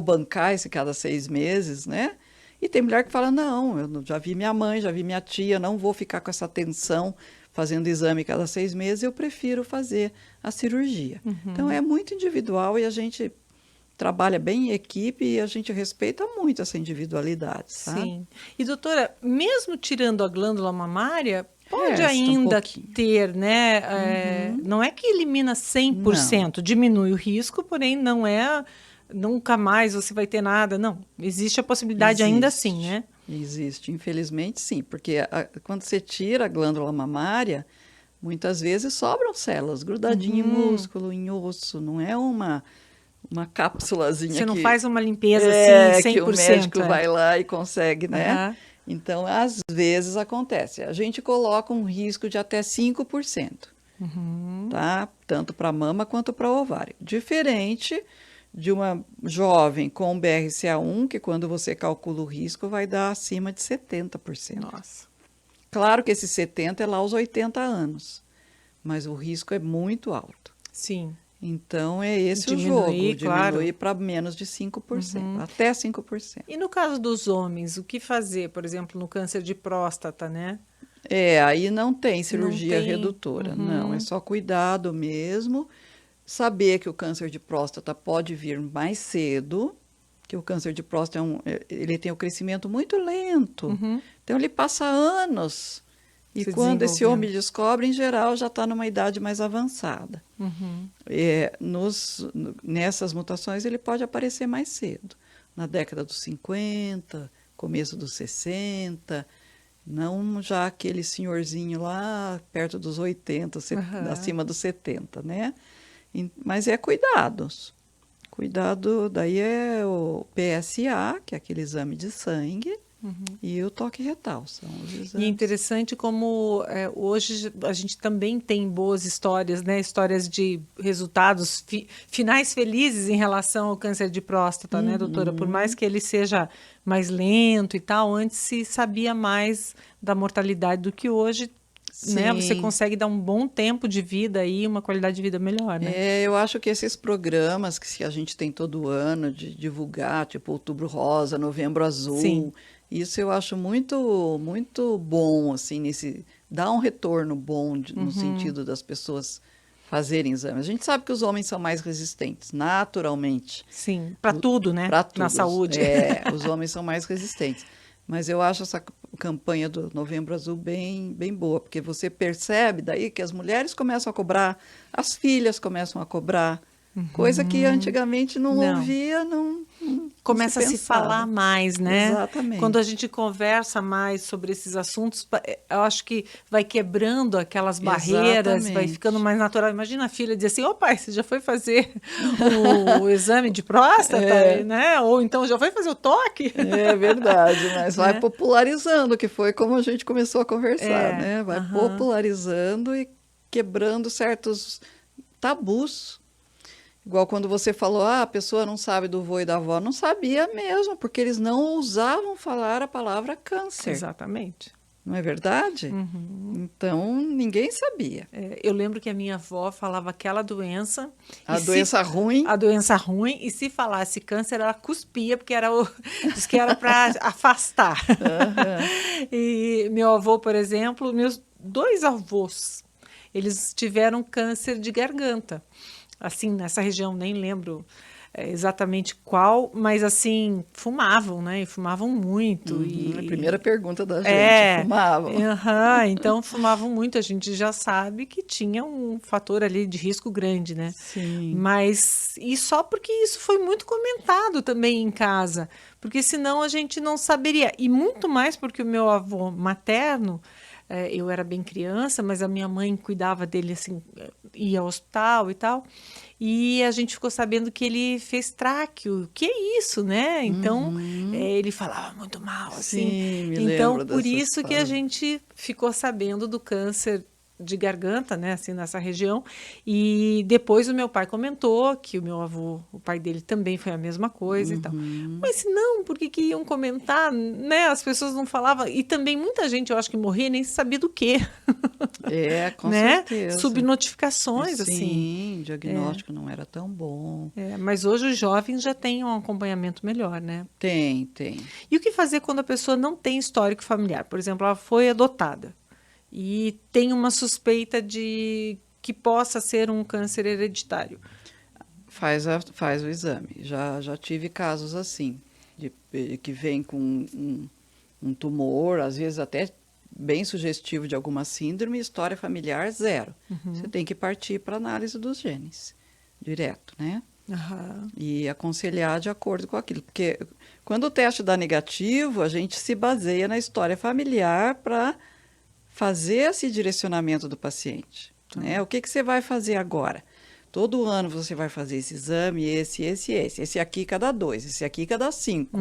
bancar esse cada 6 meses, né? E tem mulher que fala, não, eu já vi minha mãe, já vi minha tia, não vou ficar com essa tensão fazendo exame cada 6 meses, eu prefiro fazer a cirurgia. Então, é muito individual e a gente trabalha bem em equipe e a gente respeita muito essa individualidade, sabe? Sim. E doutora, mesmo tirando a glândula mamária, pode Resta um ainda pouquinho. ter, né? Não é que elimina 100%, diminui o risco, porém não é nunca mais você vai ter nada. Não, existe a possibilidade ainda assim, né? Existe, infelizmente sim, porque quando você tira a glândula mamária, muitas vezes sobram células grudadinhas em músculo, em osso, não é uma cápsulazinha Você não que faz uma limpeza assim, 100%. que o médico vai lá e consegue, né? Aham. Então, às vezes acontece. A gente coloca um risco de até 5%, tá? Tanto para mama quanto para ovário. Diferente de uma jovem com BRCA1, que quando você calcula o risco vai dar acima de 70%. Nossa. Claro que esse 70% é lá aos 80 anos, mas o risco é muito alto. Sim. Então, é esse o Diminuir, jogo, claro. diminuir para menos de 5%, até 5%. E no caso dos homens, o que fazer, por exemplo, no câncer de próstata, né? Aí não tem cirurgia tem. redutora, não, é só cuidado mesmo, saber que o câncer de próstata pode vir mais cedo, que o câncer de próstata ele tem o crescimento muito lento, então ele passa anos, e Se quando esse homem desenvolvendo. descobre, em geral, já está numa idade mais avançada. Nessas mutações ele pode aparecer mais cedo, na década dos 50, começo dos 60, não já aquele senhorzinho lá perto dos 80, acima dos 70, né? Mas é cuidados. Cuidado, daí é o PSA, que é aquele exame de sangue, e o toque retal, são os exames. E é interessante como hoje a gente também tem boas histórias, né? Histórias de resultados, finais felizes em relação ao câncer de próstata, né, doutora? Por mais que ele seja mais lento e tal, antes se sabia mais da mortalidade do que hoje, né? Você consegue dar um bom tempo de vida e uma qualidade de vida melhor, né? Eu acho que esses programas que a gente tem todo ano de divulgar, tipo Outubro Rosa, Novembro Azul, Sim. Isso eu acho muito, muito bom, assim, dá um retorno bom no sentido das pessoas fazerem exames. A gente sabe que os homens são mais resistentes, naturalmente. Sim, para tudo, né? Para tudo. Na saúde. Os homens são mais resistentes. Mas eu acho campanha do Novembro Azul bem boa, porque você percebe daí que as mulheres começam a cobrar, as filhas começam a cobrar, coisa que antigamente não ouvia, não começa a se falar mais, né? Exatamente. Quando a gente conversa mais sobre esses assuntos, eu acho que vai quebrando aquelas barreiras, vai ficando mais natural. Imagina a filha dizer assim, ô pai, você já foi fazer o exame de próstata, né? Ou então já foi fazer o toque? É verdade, mas vai popularizando, que foi como a gente começou a conversar, né? Vai popularizando e quebrando certos tabus. Igual quando você falou, a pessoa não sabe do vô e da avó. Não sabia mesmo, porque eles não ousavam falar a palavra câncer. Exatamente. Não é verdade? Então, ninguém sabia. Eu lembro que a minha avó falava aquela doença. A doença ruim. A doença ruim, e se falasse câncer, ela cuspia, porque diz que era para afastar. E meu avô, por exemplo, meus 2 avós, eles tiveram câncer de garganta. Assim, nessa região, nem lembro exatamente qual, mas assim, fumavam, né? E fumavam muito. A primeira pergunta da gente, fumavam. Então, fumavam muito. A gente já sabe que tinha um fator ali de risco grande, né? Sim. Mas, e só porque isso foi muito comentado também em casa, porque senão a gente não saberia. E muito mais porque o meu avô materno, eu era bem criança, mas a minha mãe cuidava dele, assim, ia ao hospital e tal, e a gente ficou sabendo que ele fez tráqueo. Que é isso, né? Então, ele falava muito mal, assim. Sim, me então, lembro por dessa isso que a gente ficou sabendo do câncer de garganta, né, assim, nessa região. E depois o meu pai comentou que o meu avô, o pai dele também foi a mesma coisa e tal. Mas não, por que iam comentar, né? As pessoas não falavam. E também muita gente, eu acho que morria nem sabia do quê. Com né? certeza. Subnotificações, assim. Sim, o diagnóstico não era tão bom. Mas hoje os jovens já têm um acompanhamento melhor, né? Tem. E o que fazer quando a pessoa não tem histórico familiar? Por exemplo, ela foi adotada e tem uma suspeita de que possa ser um câncer hereditário. Faz o exame. Já tive casos assim, que vem com um tumor, às vezes até bem sugestivo de alguma síndrome, história familiar 0. Você tem que partir para análise dos genes, direto, né? E aconselhar de acordo com aquilo. Porque quando o teste dá negativo, a gente se baseia na história familiar para fazer esse direcionamento do paciente. Né? O que você vai fazer agora? Todo ano você vai fazer esse exame, esse. Esse aqui cada 2, esse aqui cada 5.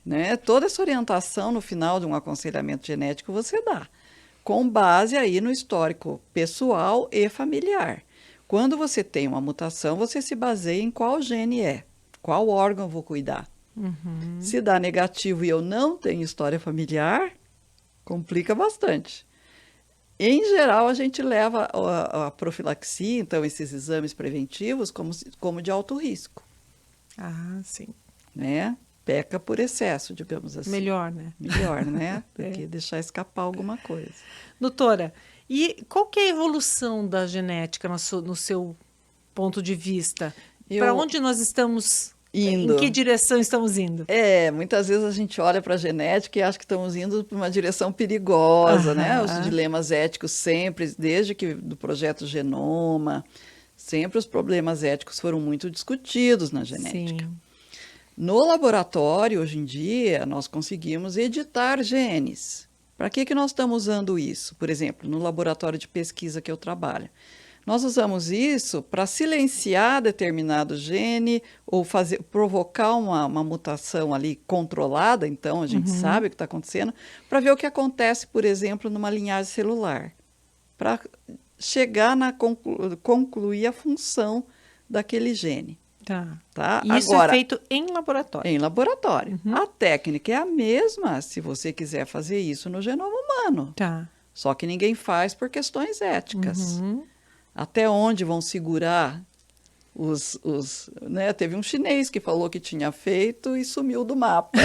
Né? Toda essa orientação no final de um aconselhamento genético você dá, com base aí no histórico pessoal e familiar. Quando você tem uma mutação, você se baseia em qual gene é, qual órgão eu vou cuidar. Se dá negativo e eu não tenho história familiar, complica bastante. Em geral, a gente leva a profilaxia, então esses exames preventivos, como de alto risco. Sim. Né? Peca por excesso, digamos assim. Melhor, né? Melhor, né? Do que deixar escapar alguma coisa. Doutora, e qual que é a evolução da genética no seu ponto de vista? Para onde nós estamos indo? Em que direção estamos indo? Muitas vezes a gente olha para a genética e acha que estamos indo para uma direção perigosa, né? Os dilemas éticos sempre, desde que do projeto Genoma, sempre os problemas éticos foram muito discutidos na genética. Sim. No laboratório, hoje em dia, nós conseguimos editar genes. Para que nós estamos usando isso? Por exemplo, no laboratório de pesquisa que eu trabalho. Nós usamos isso para silenciar determinado gene ou provocar uma mutação ali controlada, então a gente sabe o que está acontecendo, para ver o que acontece, por exemplo, numa linhagem celular, para chegar concluir a função daquele gene. Tá? E isso agora, é feito em laboratório? Em laboratório. A técnica é a mesma se você quiser fazer isso no genoma humano. Só que ninguém faz por questões éticas. Até onde vão segurar né? Teve um chinês que falou que tinha feito e sumiu do mapa.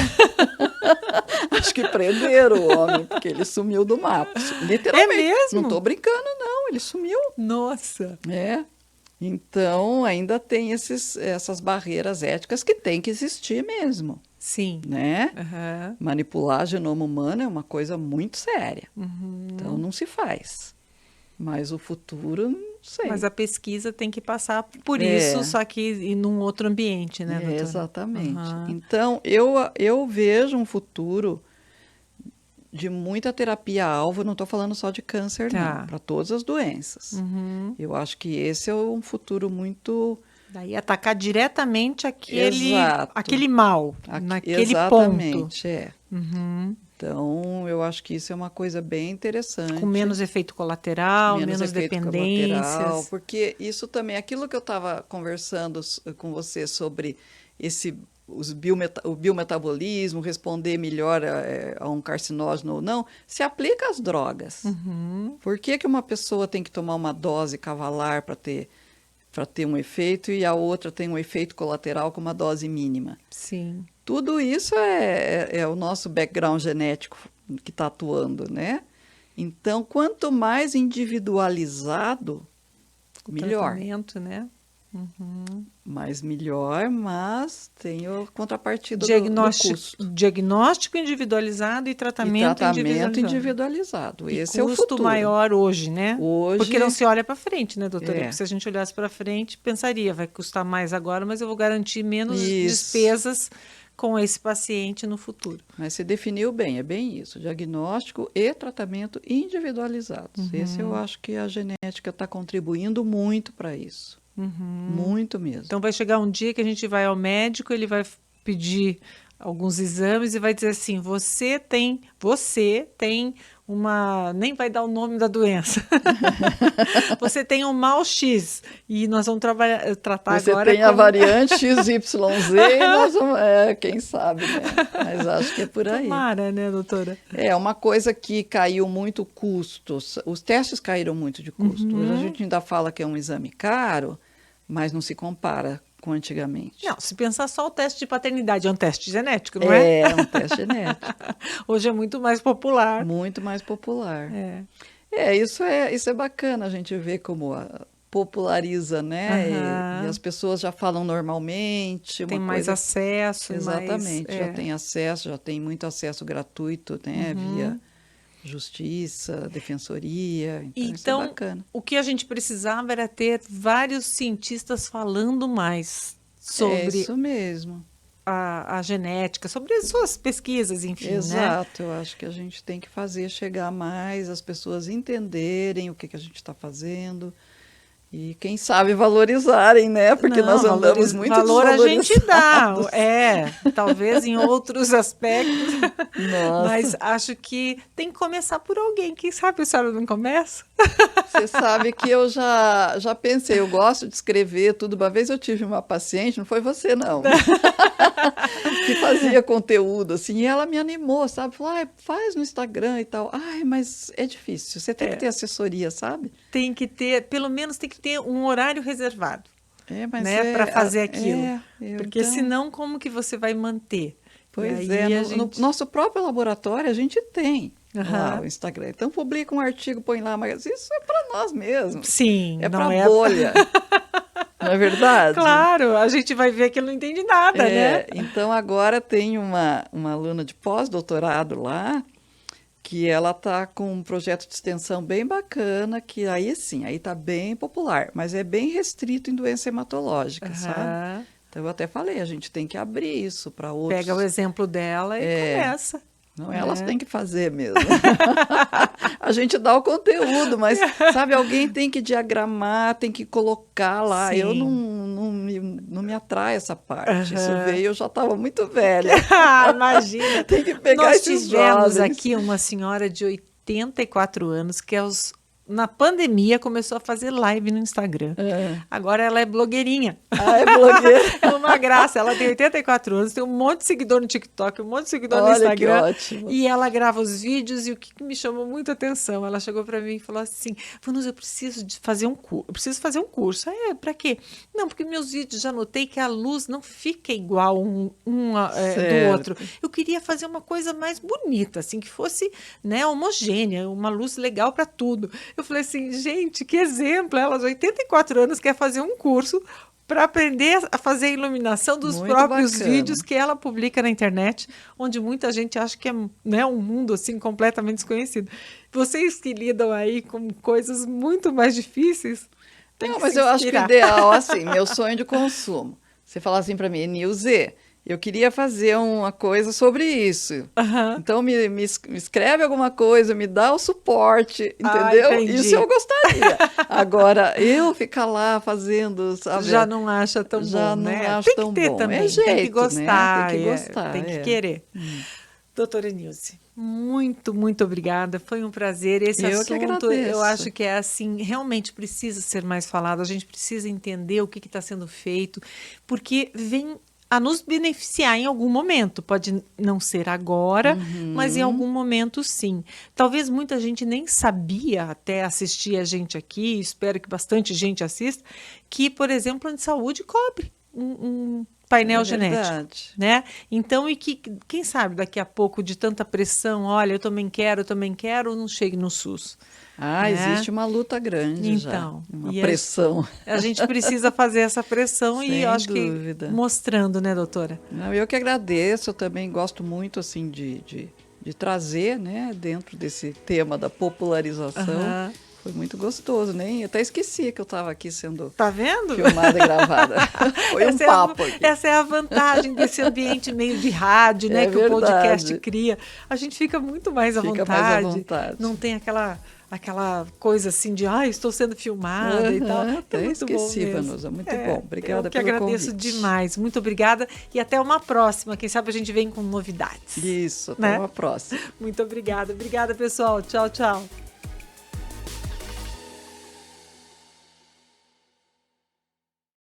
Acho que prenderam o homem, porque ele sumiu do mapa. Literalmente. É mesmo? Não estou brincando, não. Ele sumiu. Nossa! Então, ainda tem essas barreiras éticas que tem que existir mesmo. Sim. né? Aham. Manipular genoma humano é uma coisa muito séria. Então, não se faz. Mas o futuro, não sei. Mas a pesquisa tem que passar por É. isso, só que em um outro ambiente, né, doutora? Exatamente. Aham. Então, eu vejo um futuro de muita terapia-alvo, não estou falando só de câncer, Tá. não, para todas as doenças. Eu acho que esse é um futuro muito Daí atacar diretamente exato. aquele mal, naquele ponto. Exatamente, Então, eu acho que isso é uma coisa bem interessante. Com menos efeito colateral, menos efeito dependências. colateral, porque isso também, aquilo que eu estava conversando com você sobre o biometabolismo, responder melhor a um carcinógeno ou não, se aplica às drogas. Por que uma pessoa tem que tomar uma dose cavalar para ter um efeito e a outra tem um efeito colateral com uma dose mínima? Sim. Tudo isso é o nosso background genético que está atuando, né? Então, quanto mais individualizado, melhor. Tratamento, né? Mais melhor, mas tem a contrapartida do custo. Diagnóstico individualizado e E tratamento, tratamento individualizado. individualizado. E Esse é o custo futuro. maior hoje, né? Hoje, Porque não se olha para frente, né, doutora? É. Porque se a gente olhasse para frente, pensaria, vai custar mais agora, mas eu vou garantir menos Isso. despesas com esse paciente no futuro. Mas você definiu bem, é bem isso. Diagnóstico e tratamento individualizados. Esse eu acho que a genética está contribuindo muito para isso. Muito mesmo. Então vai chegar um dia que a gente vai ao médico, ele vai pedir alguns exames e vai dizer assim, você tem uma, nem vai dar o nome da doença. Você tem um mal X e nós vamos tratar você agora tem a variante XYZ e nós vamos, quem sabe, né? Mas acho que é por aí. Tomara, né, doutora? É uma coisa que caiu muito custos. Os testes caíram muito de custo. Hoje a gente ainda fala que é um exame caro, mas não se compara com antigamente. Não, se pensar só o teste de paternidade, é um teste genético, não é? É um teste genético. Hoje é muito mais popular. Muito mais popular. É. Isso é bacana a gente ver como populariza, né? E as pessoas já falam normalmente. Tem mais acesso. Exatamente, já tem acesso, já tem muito acesso gratuito, né? Via justiça, defensoria, então isso é bacana. O que a gente precisava era ter vários cientistas falando mais sobre isso mesmo. A genética, sobre as suas pesquisas, enfim, Exato, né? Eu acho que a gente tem que fazer chegar mais, as pessoas entenderem o que a gente está fazendo. E quem sabe valorizarem, né? Porque nós andamos muito valor a gente dá, desvalorizados. talvez em outros aspectos. Nossa. Mas acho que tem que começar por alguém. Quem sabe a senhora não começa? Você sabe que eu já pensei, eu gosto de escrever tudo. Uma vez eu tive uma paciente, não foi você não, que fazia conteúdo assim, e ela me animou, sabe? Falou, faz no Instagram e tal. Mas é difícil, você tem que ter assessoria, sabe? Tem que ter, pelo menos tem que ter um horário reservado, mas né, para fazer aquilo. Porque então... senão, como que você vai manter? Pois no nosso próprio laboratório a gente tem lá o Instagram. Então publica um artigo, põe lá, mas isso é para nós mesmos. Sim, é para bolha. Não é verdade? Claro, a gente vai ver que ele não entende nada, né? Então agora tem uma aluna de pós-doutorado lá, que ela está com um projeto de extensão bem bacana, que aí sim, aí está bem popular, mas é bem restrito em doença hematológica, sabe? Então eu até falei, a gente tem que abrir isso para outros. Pega o exemplo dela e começa. Não, elas têm que fazer mesmo. A gente dá o conteúdo, mas, sabe, alguém tem que diagramar, tem que colocar lá. Sim. Eu não me atrai essa parte. Isso veio, eu já estava muito velha. Imagina. Tem que pegar esses jovens. Nós tivemos aqui uma senhora de 84 anos que na pandemia começou a fazer live no Instagram. Agora ela é blogueirinha. É blogueira. É uma graça. Ela tem 84 anos, tem um monte de seguidor no TikTok, um monte de seguidor no Instagram. Que ótimo. E ela grava os vídeos e o que me chamou muita atenção, ela chegou para mim e falou assim, Vanusa, eu preciso fazer um curso. Eu preciso fazer um curso. Para quê? Não, porque meus vídeos já notei que a luz não fica igual do outro. Eu queria fazer uma coisa mais bonita, assim, que fosse, né, homogênea, uma luz legal para tudo. Eu falei assim, gente, que exemplo! Ela, aos 84 anos, quer fazer um curso para aprender a fazer a iluminação dos Muito próprios bacana. vídeos que ela publica na internet, onde muita gente acha que é, né, um mundo assim completamente desconhecido. Vocês que lidam aí com coisas muito mais difíceis, tem Não, que mas se eu acho que o inspirar. ideal, assim, meu sonho de consumo. Você fala assim para mim, Nilze, eu queria fazer uma coisa sobre isso. Aham. Então me escreve alguma coisa, me dá o suporte, Ah, entendeu? entendi. Isso eu gostaria. Agora, eu ficar lá fazendo, sabe? Já não acha tão Já bom, não né? acho Tem que tão ter bom. também, É tem que jeito, né? gostar, Tem que gostar, tem que é. querer. Doutora Nilce, muito, muito obrigada. Foi um prazer. Esse Eu que assunto, eu agradeço. acho que é assim, realmente precisa ser mais falado. A gente precisa entender o que está sendo feito, porque vem a nos beneficiar em algum momento. Pode não ser agora, mas em algum momento sim. Talvez muita gente nem sabia até assistir a gente aqui, espero que bastante gente assista, que, por exemplo, o plano de saúde cobre um painel É genético. verdade. Né? Então, e que, quem sabe, daqui a pouco, de tanta pressão, olha, eu também quero, não chegue no SUS. Ah, né? existe uma luta grande Então, já, uma e pressão. A gente precisa fazer essa pressão e Sem eu acho dúvida. que mostrando, né, doutora? Não, eu que agradeço, eu também gosto muito assim de trazer, né, dentro desse tema da popularização. Aham. Foi muito gostoso, nem até esqueci que eu estava aqui sendo Tá vendo? filmada e gravada. Foi um Essa papo aqui. Essa é a vantagem desse ambiente meio de rádio, né? É Que o podcast verdade. cria. A gente fica muito mais à Fica vontade. mais à vontade. Não tem aquela coisa assim de, estou sendo filmada e tal. É Até muito bom esqueci, mesmo. Vanusa. Muito bom. Obrigada Eu que pelo agradeço convite. demais. Muito obrigada. E até uma próxima. Quem sabe a gente vem com novidades. Isso, até Né? uma próxima. Muito obrigada. Obrigada, pessoal. Tchau, tchau.